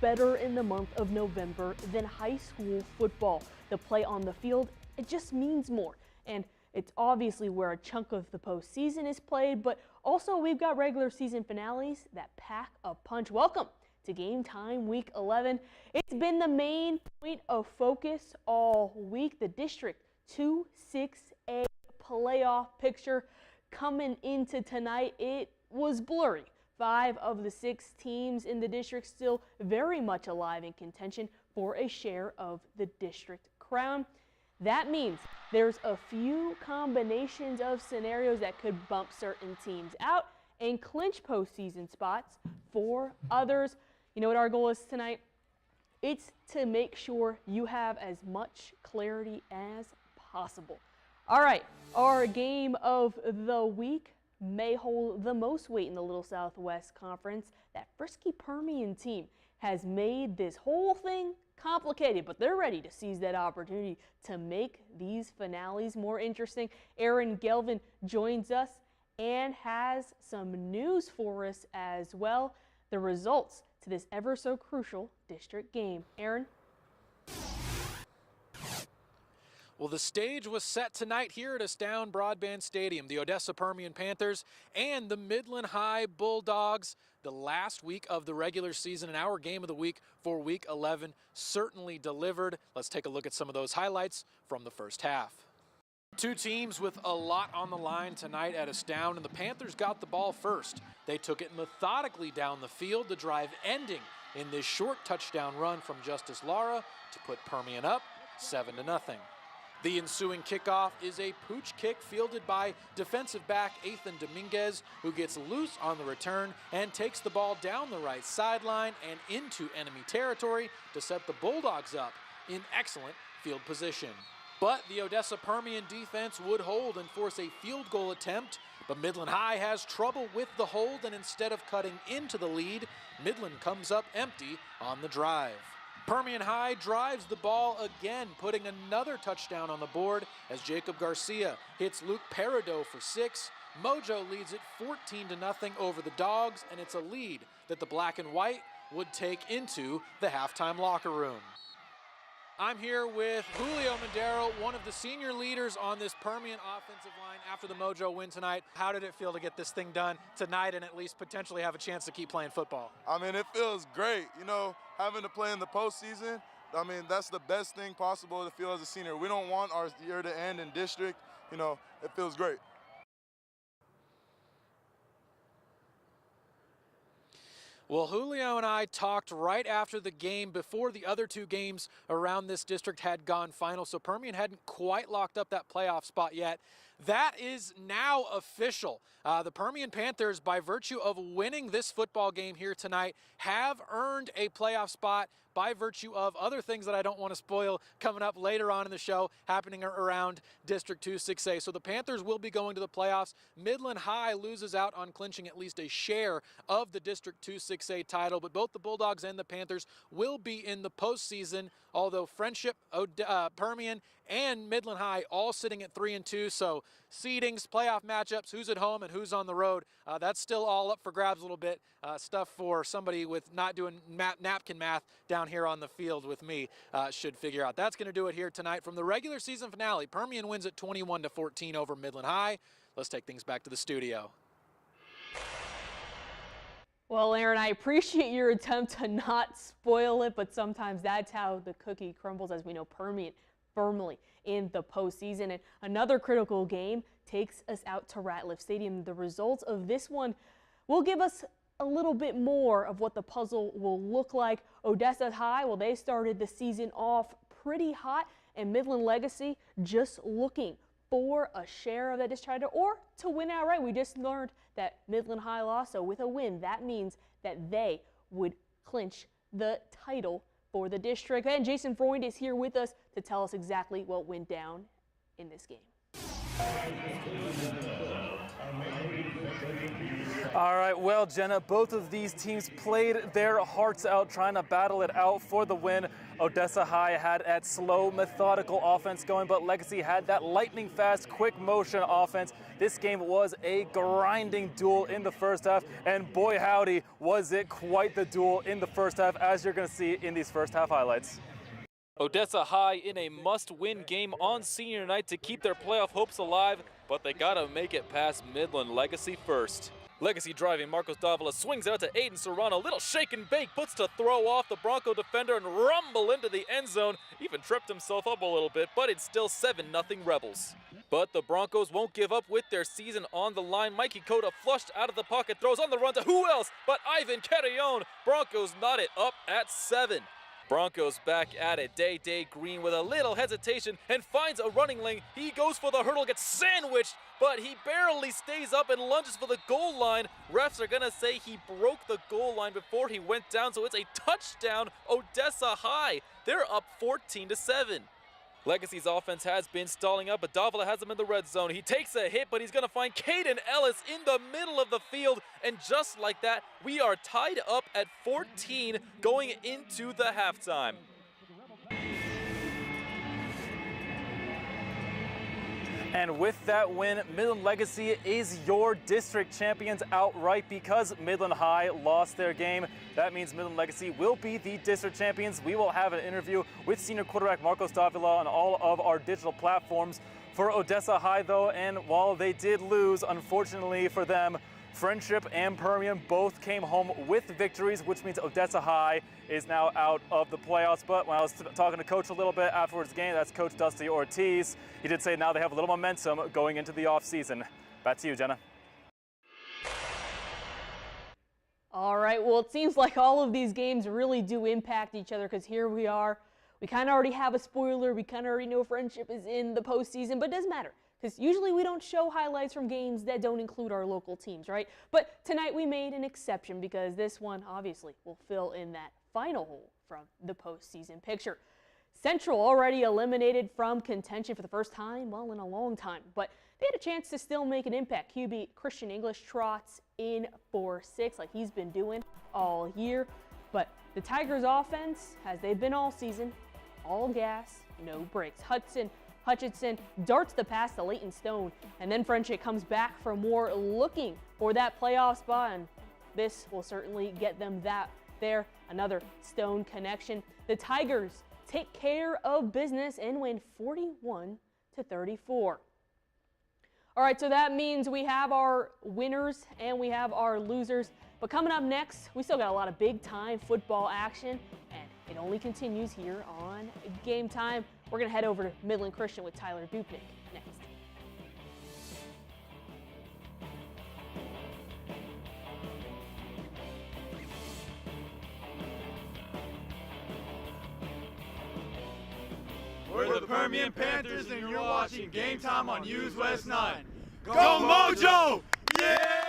better in the month of November than high school football. The play on the field, it just means more. And it's obviously where a chunk of the postseason is played, but also we've got regular season finales that pack a punch. Welcome to Game Time Week 11. It's been the main point of focus all week. The District 2-6A playoff picture coming into tonight, it was blurry. 5 of the 6 teams in the district still very much alive in contention for a share of the district crown. That means there's a few combinations of scenarios that could bump certain teams out and clinch postseason spots for others. You know what our goal is tonight? It's to make sure you have as much clarity as possible. All right, our game of the week may hold the most weight in the Little Southwest Conference. That frisky Permian team has made this whole thing complicated, but they're ready to seize that opportunity to make these finales more interesting. Aaron Gelvin joins us and has some news for us as well. The results to this ever so crucial district game. Aaron? Well, the stage was set tonight here at Astound Broadband Stadium. The Odessa Permian Panthers and the Midland High Bulldogs. The last week of the regular season and our game of the week for Week 11 certainly delivered. Let's take a look at some of those highlights from the first half. Two teams with a lot on the line tonight at Astound, and the Panthers got the ball first. They took it methodically down the field, the drive ending in this short touchdown run from Justice Lara to put Permian up 7-0. The ensuing kickoff is a pooch kick fielded by defensive back Ethan Dominguez, who gets loose on the return and takes the ball down the right sideline and into enemy territory to set the Bulldogs up in excellent field position. But the Odessa Permian defense would hold and force a field goal attempt, but Midland High has trouble with the hold, and instead of cutting into the lead, Midland comes up empty on the drive. Permian High drives the ball again, putting another touchdown on the board as Jacob Garcia hits Luke Peridot for 6. Mojo leads it 14-0 over the Dogs, and it's a lead that the Black and White would take into the halftime locker room. I'm here with Julio Madero, one of the senior leaders on this Permian offensive line after the Mojo win tonight. How did it feel to get this thing done tonight and at least potentially have a chance to keep playing football? I mean, it feels great. You know, having to play in the postseason, I mean, that's the best thing possible to feel as a senior. We don't want our year to end in district. You know, it feels great. Well, Julio and I talked right after the game before the other two games around this district had gone final, so Permian hadn't quite locked up that playoff spot yet. That is now official. The Permian Panthers, by virtue of winning this football game here tonight, have earned a playoff spot by virtue of other things that I don't want to spoil coming up later on in the show happening around District 2-6A. So the Panthers will be going to the playoffs. Midland High loses out on clinching at least a share of the District 2-6A title, but both the Bulldogs and the Panthers will be in the postseason, although Friendship, Permian, and Midland High all sitting at 3-2. So seedings, playoff matchups, who's at home and who's on the road, that's still all up for grabs a little bit. Stuff for somebody with not doing napkin math down here on the field with me should figure out. That's going to do it here tonight from the regular season finale. Permian wins at 21-14 over Midland High. Let's take things back to the studio. Well, Aaron, I appreciate your attempt to not spoil it, but sometimes that's how the cookie crumbles. As we know, Permian firmly in the postseason. And another critical game takes us out to Ratliff Stadium. The results of this one will give us a little bit more of what the puzzle will look like. Odessa High, well, they started the season off pretty hot, and Midland Legacy just looking for a share of that district title or to win outright. We just learned that Midland High lost, so with a win, that means that they would clinch the title for the district. And Jason Freund is here with us to tell us exactly what went down in this game. All right, well, Jenna, both of these teams played their hearts out trying to battle it out for the win. Odessa High had that slow, methodical offense going, but Legacy had that lightning fast, quick motion offense. This game was a grinding duel in the first half, and boy howdy, was it quite the duel in the first half, as you're going to see in these first half highlights. Odessa High in a must-win game on senior night to keep their playoff hopes alive, but they gotta make it past Midland Legacy first. Legacy driving, Marcos Davila swings out to Aiden Serrano. Little shake and bake, puts to throw off the Bronco defender and rumble into the end zone. Even tripped himself up a little bit, but it's still 7-0 Rebels. But the Broncos won't give up with their season on the line. Mikey Cota flushed out of the pocket, throws on the run to who else but Ivan Carrion. Broncos knot it up at 7. Broncos back at it. Day Green with a little hesitation and finds a running lane. He goes for the hurdle, gets sandwiched, but he barely stays up and lunges for the goal line. Refs are gonna say he broke the goal line before he went down, so it's a touchdown, Odessa High. They're up 14-7. Legacy's offense has been stalling up, but Davila has him in the red zone. He takes a hit, but he's gonna find Caden Ellis in the middle of the field. And just like that, we are tied up at 14 going into the halftime. And with that win, Midland Legacy is your district champions outright because Midland High lost their game. That means Midland Legacy will be the district champions. We will have an interview with senior quarterback Marcos Davila on all of our digital platforms. For Odessa High, though, and while they did lose, unfortunately for them, Friendship and Permian both came home with victories, which means Odessa High is now out of the playoffs. But when I was talking to Coach a little bit afterwards the game, that's Coach Dusty Ortiz, he did say now they have a little momentum going into the offseason. Back to you, Jenna. All right, well, it seems like all of these games really do impact each other because here we are. We kind of already have a spoiler. We kind of already know Friendship is in the postseason, but it doesn't matter. Because usually we don't show highlights from games that don't include our local teams, right? But tonight we made an exception because this one obviously will fill in that final hole from the postseason picture. Central already eliminated from contention for the first time, well, in a long time, but they had a chance to still make an impact. QB Christian English trots in 4-6 like he's been doing all year. But the Tigers offense, as they've been all season, all gas, no brakes. Hutchinson darts the pass to Leighton Stone, and then Friendship comes back for more, looking for that playoff spot, and this will certainly get them there. Another Stone connection. The Tigers take care of business and win 41-34. All right, so that means we have our winners and we have our losers. But coming up next, we still got a lot of big-time football action, and it only continues here on Game Time. We're going to head over to Midland Christian with Tyler Dupnick next. We're the Permian Panthers, and you're watching Game Time on News West 9. Go Mojo! Yeah!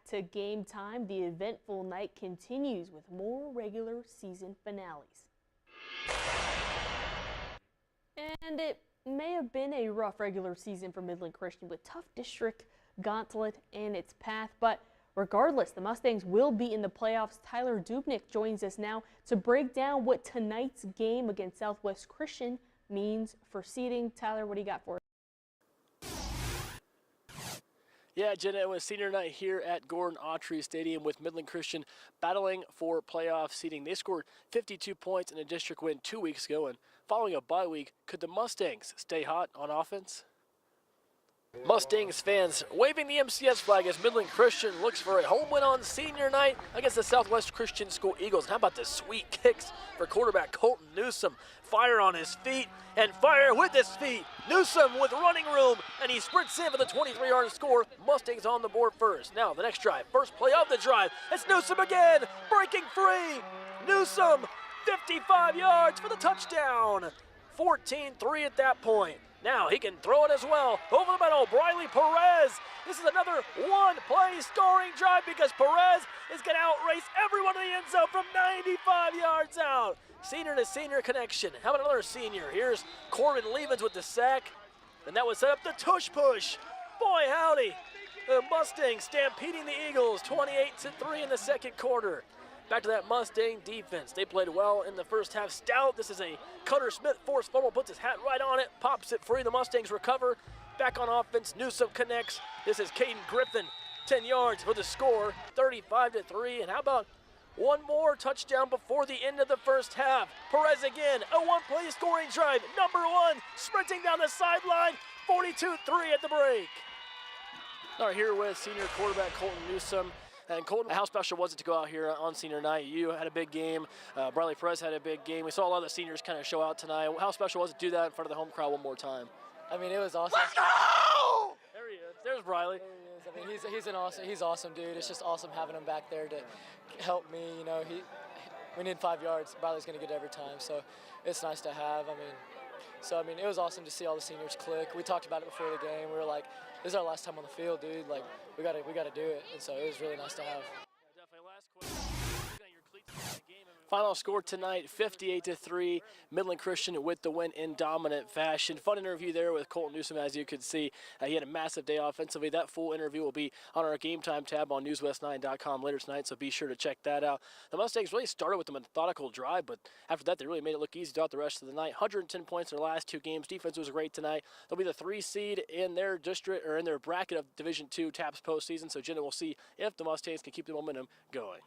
to Game Time. The eventful night continues with more regular season finales. And it may have been a rough regular season for Midland Christian with tough district gauntlet in its path, but regardless, the Mustangs will be in the playoffs. Tyler Dubnik joins us now to break down what tonight's game against Southwest Christian means for seeding. Tyler, what do you got for us? Yeah, Jenna, it was senior night here at Gordon Autry Stadium with Midland Christian battling for playoff seeding. They scored 52 points in a district win 2 weeks ago, and following a bye week, could the Mustangs stay hot on offense? Mustangs fans waving the MCS flag as Midland Christian looks for a home win on senior night against the Southwest Christian School Eagles. And how about the sweet kicks for quarterback Colton Newsom? Fire on his feet and fire with his feet. Newsom with running room, and he sprints in for the 23-yard score. Mustangs on the board first. Now the next drive, first play of the drive. It's Newsom again, breaking free. Newsom, 55 yards for the touchdown. 14-3 at that point. Now he can throw it as well. Over the middle, Briley Perez. This is another one-play scoring drive because Perez is going to outrace everyone in the end zone from 95 yards out. Senior to senior connection. How about another senior? Here's Corbin Levens with the sack. And that would set up the tush push. Boy, howdy. The Mustangs stampeding the Eagles 28-3 in the second quarter. Back to that Mustang defense. They played well in the first half. Stout, this is a Cutter Smith forced fumble, puts his hat right on it, pops it free. The Mustangs recover. Back on offense, Newsom connects. This is Caden Griffin, 10 yards for the score, 35-3. And how about one more touchdown before the end of the first half? Perez again, a one-play scoring drive. Number one, sprinting down the sideline, 42-3 at the break. All right, here with senior quarterback Colton Newsom. And Colton, how special was it to go out here on senior night? You had a big game. Briley Perez had a big game. We saw a lot of the seniors kind of show out tonight. How special was it to do that in front of the home crowd one more time? I mean, it was awesome. Let's go! There he is. There's Briley. There he is. I mean, he's awesome, dude. It's just awesome having him back there to help me. You know, we need 5 yards. Briley's going to get it every time, so it's nice to have. I mean, it was awesome to see all the seniors click. We talked about it before the game. We were like, this is our last time on the field, dude. Like, we gotta do it. And so it was really nice to have. Definitely. Last question. Final score tonight, 58-3. Midland Christian with the win in dominant fashion. Fun interview there with Colton Newsom, as you could see. He had a massive day offensively. That full interview will be on our Game Time tab on newswest9.com later tonight, so be sure to check that out. The Mustangs really started with a methodical drive, but after that, they really made it look easy throughout the rest of the night. 110 points in their last 2 games. Defense was great tonight. They'll be the 3 seed in their district or in their bracket of Division II TAPS postseason. So, Jenna, we'll see if the Mustangs can keep the momentum going.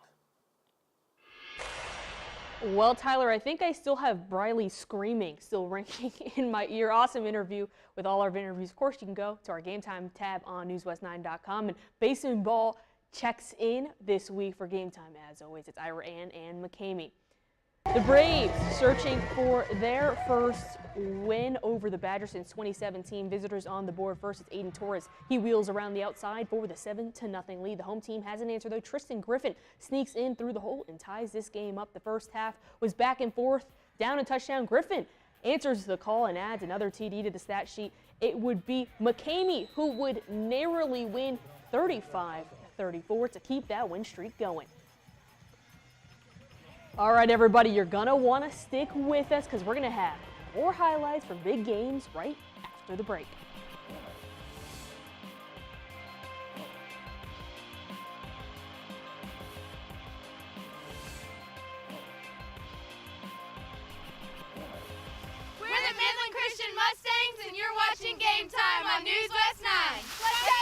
Well, Tyler, I think I still have Briley screaming still ringing in my ear. Awesome interview with all our interviews. Of course, you can go to our Game Time tab on newswest9.com. And Basin Ball checks in this week for Game Time. As always, it's Ira Ann and McCamey. The Braves searching for their first win over the Badgers since 2017. Visitors on the board first. It's Aiden Torres. He wheels around the outside for the 7-0 lead. The home team has an answer, though. Tristan Griffin sneaks in through the hole and ties this game up. The first half was back and forth, down and touchdown. Griffin answers the call and adds another TD to the stat sheet. It would be McCamey who would narrowly win 35-34 to keep that win streak going. All right, everybody, you're going to want to stick with us because we're going to have more highlights from big games right after the break. We're the Midland Christian Mustangs, and you're watching Game Time on News West 9. Let's go!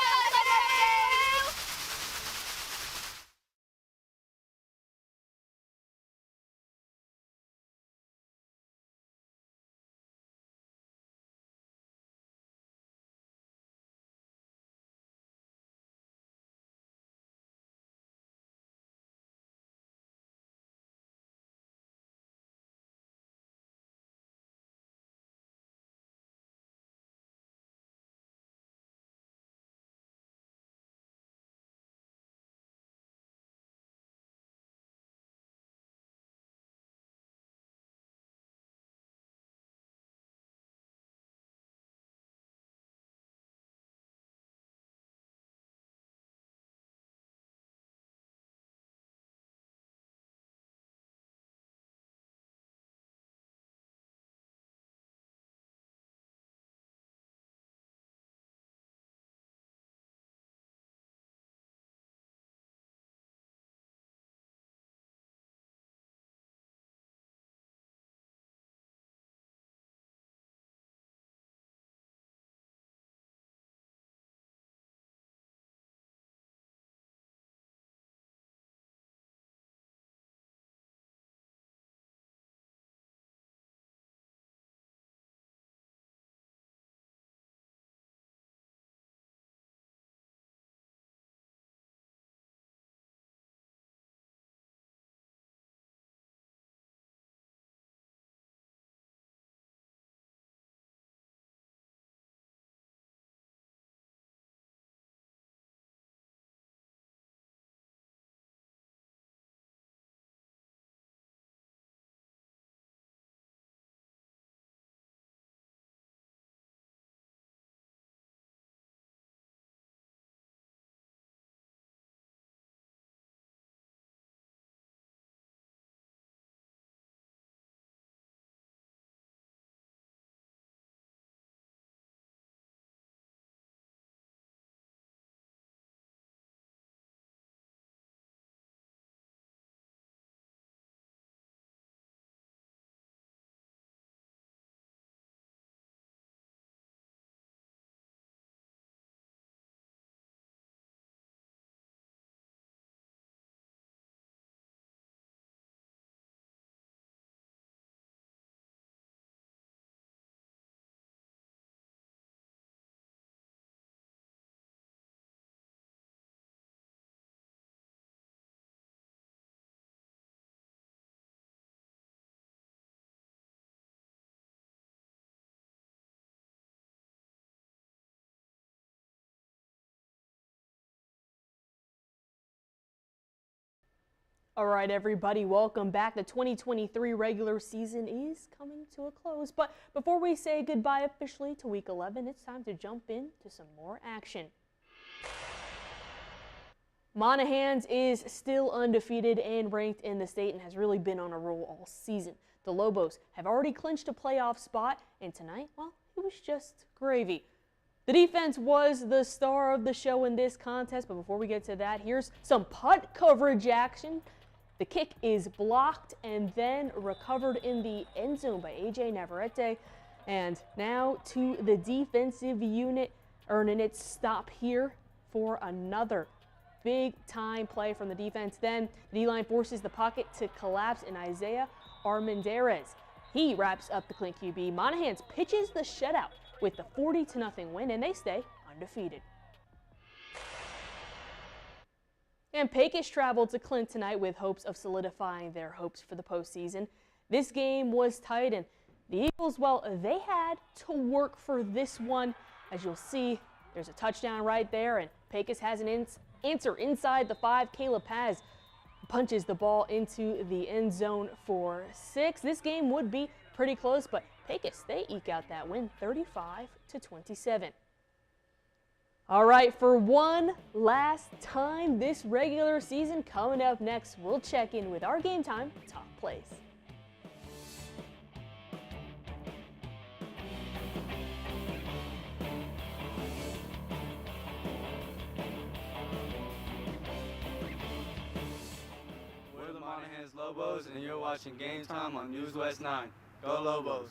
All right, everybody, welcome back. The 2023 regular season is coming to a close. But before we say goodbye officially to Week 11, it's time to jump into some more action. Monahans is still undefeated and ranked in the state and has really been on a roll all season. The Lobos have already clinched a playoff spot, and tonight, well, it was just gravy. The defense was the star of the show in this contest, but before we get to that, here's some punt coverage action. The kick is blocked and then recovered in the end zone by A.J. Navarrete. And now to the defensive unit, earning its stop here for another big time play from the defense. Then the D-line forces the pocket to collapse in Isaiah Armendariz. He wraps up the Clint QB. Monahans pitches the shutout with the 40-0 win, and they stay undefeated. And Pecos traveled to Clint tonight with hopes of solidifying their hopes for the postseason. This game was tight, and the Eagles, well, they had to work for this one. As you'll see, there's a touchdown right there, and Pecos has an answer inside the 5. Caleb Paz punches the ball into the end zone for 6. This game would be pretty close, but Pecos, they eke out that win 35-27. All right, for one last time this regular season, coming up next, we'll check in with our Game Time top plays. We're the Monahans Lobos, and you're watching Game Time on News West 9. Go Lobos!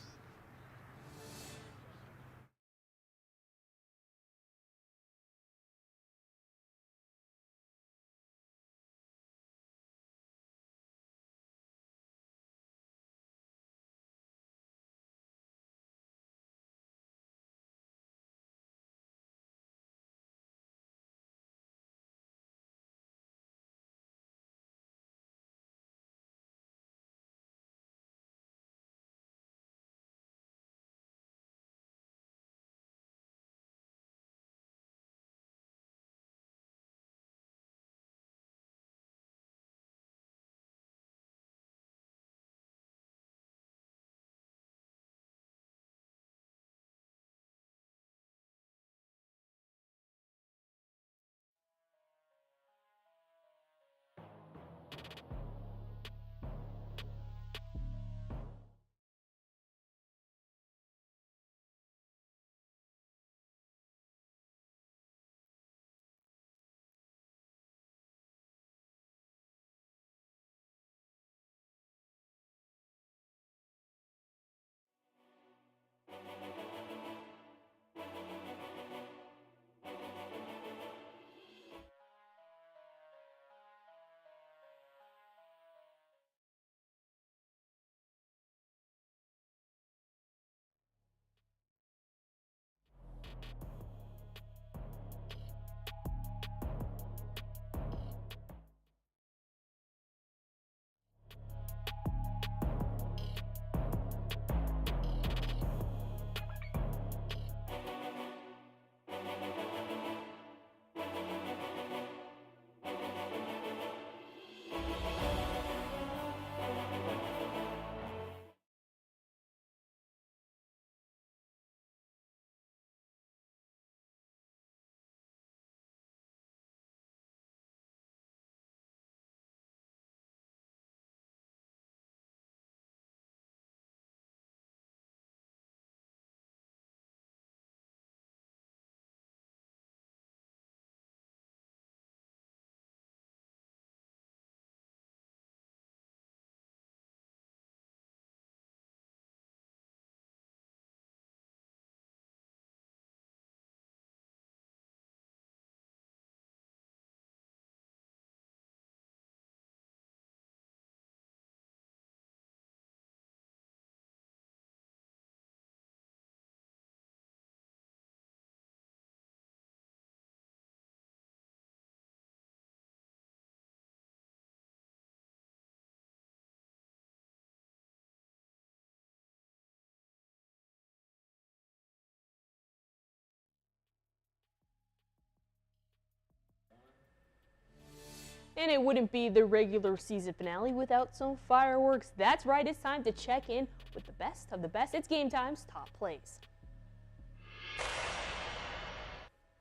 And it wouldn't be the regular season finale without some fireworks. That's right, it's time to check in with the best of the best. It's Game Time's top plays.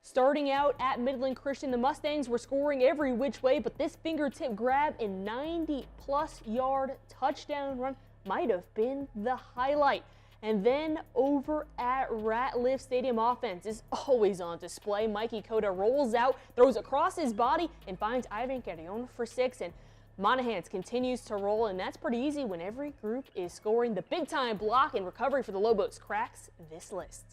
Starting out at Midland Christian, the Mustangs were scoring every which way, but this fingertip grab and 90-plus yard touchdown run might have been the highlight. And then over at Ratliff Stadium, offense is always on display. Mikey Cota rolls out, throws across his body, and finds Ivan Carrion for 6. And Monahans continues to roll, and that's pretty easy when every group is scoring. The big-time block and recovery for the Lobos cracks this list.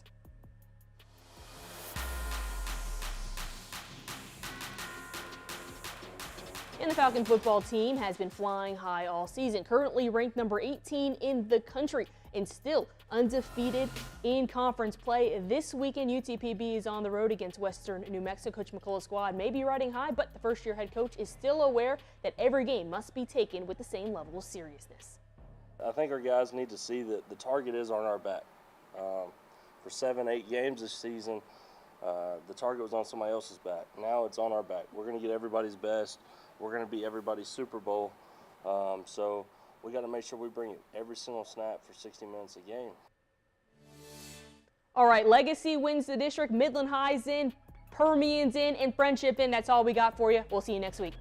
And the Falcon football team has been flying high all season, currently ranked number 18 in the country and still undefeated in conference play. This weekend, UTPB is on the road against Western New Mexico. Coach McCullough's squad may be riding high, but the first-year head coach is still aware that every game must be taken with the same level of seriousness. I think our guys need to see that the target is on our back. For 7-8 games this season, the target was on somebody else's back. Now it's on our back. We're going to get everybody's best. We're going to be everybody's Super Bowl. So we got to make sure we bring it every single snap for 60 minutes a game. All right, Legacy wins the district, Midland High's in, Permian's in, and Friendship in. That's all we got for you. We'll see you next week.